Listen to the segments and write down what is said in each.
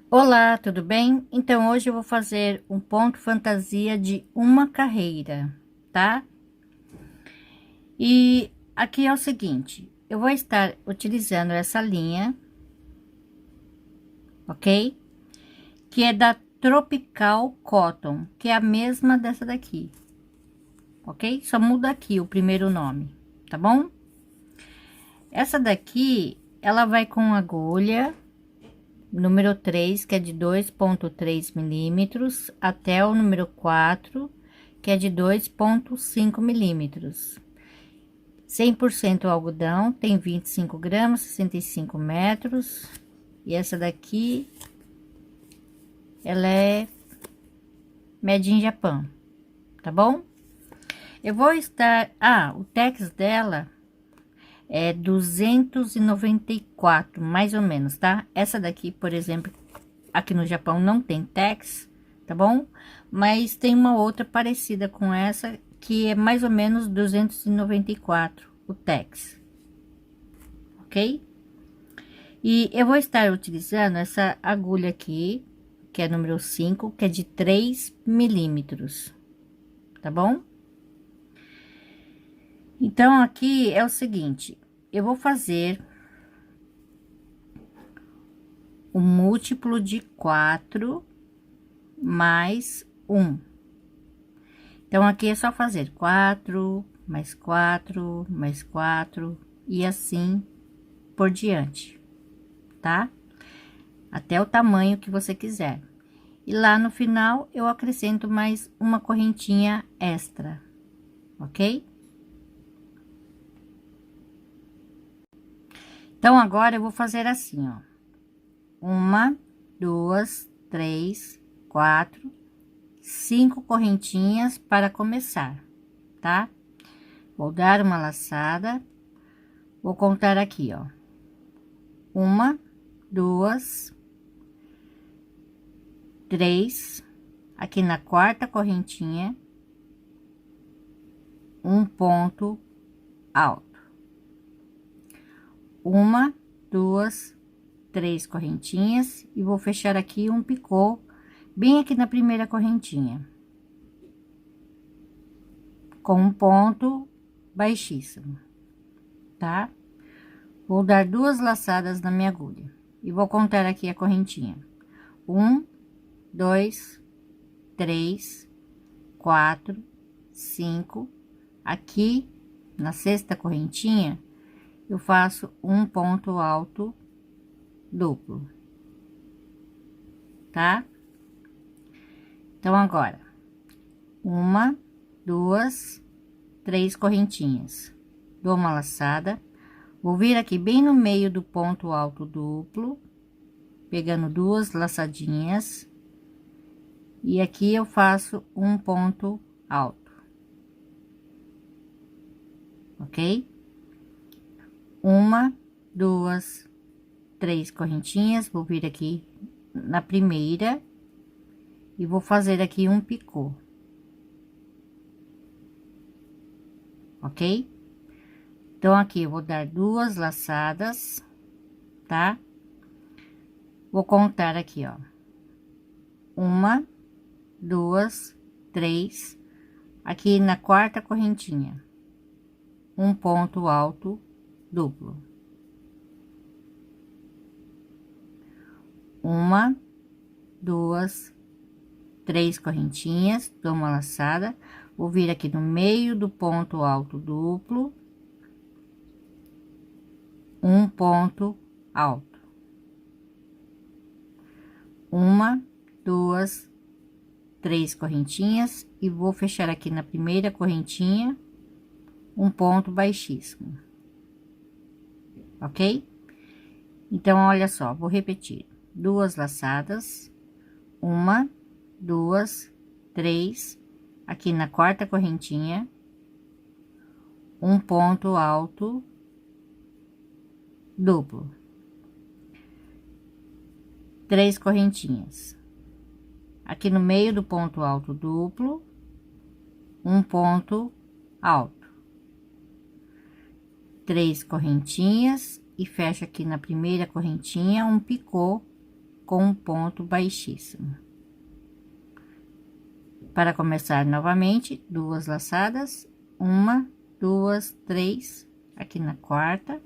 Olá, tudo bem? Então hoje eu vou fazer um ponto fantasia de uma carreira, tá? E aqui é o seguinte, eu vou estar utilizando essa linha, ok? Que é da Tropical Cotton, que é a mesma dessa daqui, ok? Só muda aqui o primeiro nome, tá bom? Essa daqui, ela vai com agulha número 3, que é de 2,3 milímetros, até o número 4, que é de 2,5 milímetros. 100% algodão, tem 25 gramas, 65 metros. E essa daqui, ela é made in Japan, tá bom? Eu vou estar... o tex dela é 294, mais ou menos, tá? Essa daqui, por exemplo, aqui no Japão não tem tex, tá bom? Mas tem uma outra parecida com essa, que é mais ou menos 294, o tex, ok? E eu vou estar utilizando essa agulha aqui, que é número 5, que é de 3 milímetros, tá bom? Então, aqui é o seguinte, eu vou fazer o múltiplo de 4 mais 1. Então, aqui é só fazer 4, mais 4, mais 4, e assim por diante, tá? Até o tamanho que você quiser. E lá no final, eu acrescento mais uma correntinha extra, ok? Então, agora eu vou fazer assim, ó. Uma, duas, três, quatro, 5 correntinhas para começar, tá? Vou dar uma laçada, vou contar aqui, ó. Uma, duas, três, aqui na quarta correntinha, um ponto alto. Uma, duas, três correntinhas e vou fechar aqui um picô bem aqui na primeira correntinha, com um ponto baixíssimo, tá? Vou dar duas laçadas na minha agulha e vou contar aqui a correntinha. Um, dois, três, quatro, cinco. Aqui na sexta correntinha, eu faço um ponto alto duplo, tá? Então, agora, uma, duas, três correntinhas, dou uma laçada, vou vir aqui bem no meio do ponto alto duplo, pegando duas laçadinhas, e aqui eu faço um ponto alto, ok? Uma, duas, três correntinhas, vou vir aqui na primeira e vou fazer aqui um picô, ok? Então, aqui eu vou dar duas laçadas, tá? Vou contar aqui, ó. Uma, duas, três, aqui na quarta correntinha, um ponto alto duplo. Uma, duas, três correntinhas, dou uma laçada, vou vir aqui no meio do ponto alto duplo, um ponto alto. Uma, duas, três correntinhas e vou fechar aqui na primeira correntinha um ponto baixíssimo, ok? Então, olha só, vou repetir: duas laçadas, uma, duas, três, aqui na quarta correntinha, um ponto alto duplo, três correntinhas, aqui no meio do ponto alto duplo, um ponto alto, três correntinhas e fecho aqui na primeira correntinha um picô com um ponto baixíssimo. Para começar novamente, 2 laçadas, 1, 2, 3, aqui na quarta,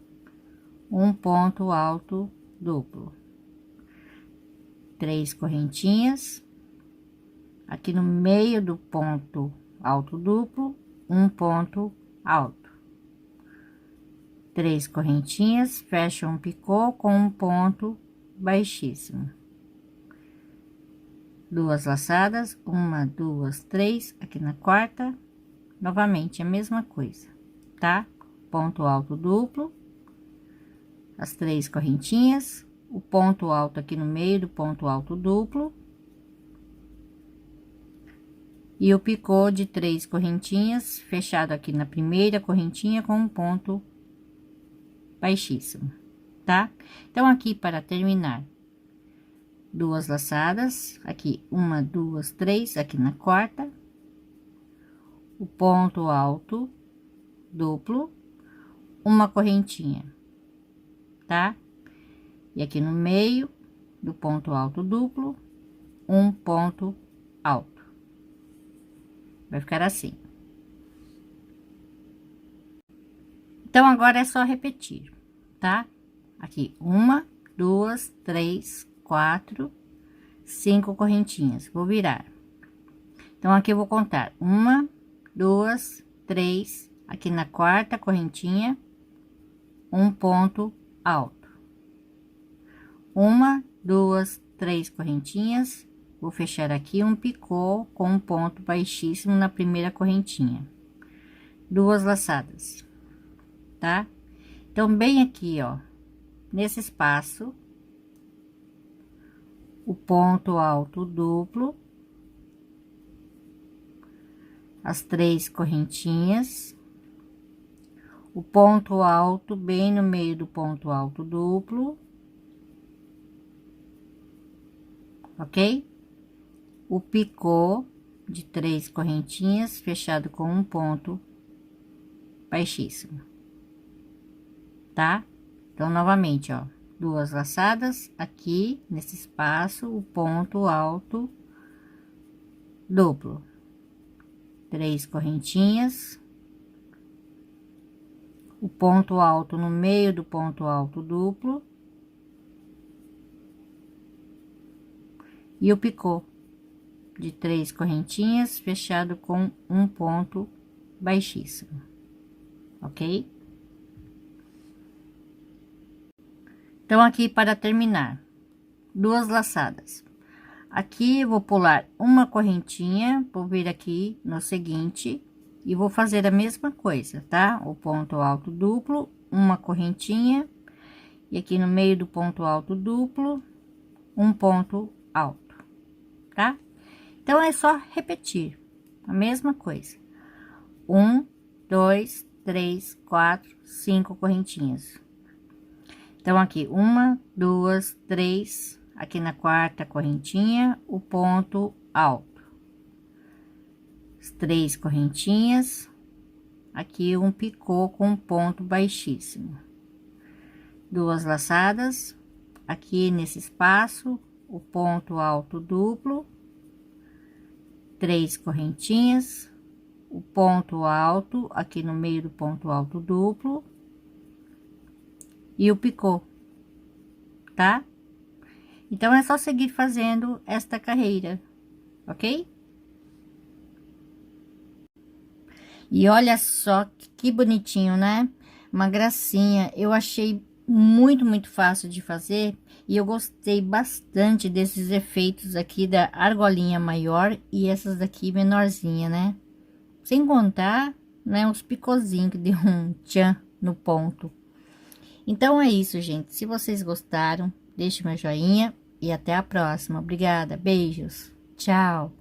um ponto alto duplo, 3 correntinhas, aqui no meio do ponto alto duplo, um ponto alto, 3 correntinhas, fecha um picô com um ponto baixíssimo, 2 laçadas, 1, 2, 3, aqui na quarta, novamente a mesma coisa, tá? Ponto alto duplo, as 3 correntinhas, o ponto alto aqui no meio do ponto alto duplo, e o picô de 3 correntinhas, fechado aqui na primeira correntinha com um ponto baixíssimo, tá? Então, aqui para terminar, 2 laçadas, aqui 1, 2, 3, aqui na quarta, o ponto alto duplo, uma correntinha, tá? E aqui no meio do ponto alto duplo, um ponto alto. Vai ficar assim. Então, agora é só repetir, tá? Aqui, 1, 2, 3, 4, 5 correntinhas. Vou virar. Então, aqui eu vou contar 1, 2, 3, aqui na quarta correntinha, um ponto alto. 1, 2, 3 correntinhas, vou fechar aqui um picô com um ponto baixíssimo na primeira correntinha, 2 laçadas, tá? Então, bem aqui, ó, nesse espaço, o ponto alto duplo, as 3 correntinhas, o ponto alto bem no meio do ponto alto duplo, ok? O picô de 3 correntinhas, fechado com um ponto baixíssimo, tá? Então, novamente, ó, 2 laçadas aqui nesse espaço, o ponto alto duplo, 3 correntinhas, o ponto alto no meio do ponto alto duplo e o picô de 3 correntinhas, fechado com um ponto baixíssimo, ok? Então, aqui para terminar, 2 laçadas. Aqui eu vou pular uma correntinha, vou vir aqui no seguinte e vou fazer a mesma coisa, tá? O ponto alto duplo, uma correntinha, e aqui no meio do ponto alto duplo, um ponto alto, tá? Então, é só repetir a mesma coisa. 1, 2, 3, 4, 5 correntinhas. Então, aqui, 1, 2, 3, aqui na quarta correntinha, o ponto alto. As 3 correntinhas, aqui um picô com um ponto baixíssimo. 2 laçadas, aqui nesse espaço, o ponto alto duplo, 3 correntinhas, o ponto alto aqui no meio do ponto alto duplo e o picô, tá? Então, é só seguir fazendo esta carreira, ok? E olha só que bonitinho, né? Uma gracinha. Eu achei muito fácil de fazer e eu gostei bastante desses efeitos aqui da argolinha maior e essas daqui menorzinha, né? Sem contar, né, os picôzinhos que deu um tchan no ponto. Então, é isso, gente. Se vocês gostaram, deixe meu joinha e até a próxima. Obrigada, beijos, tchau.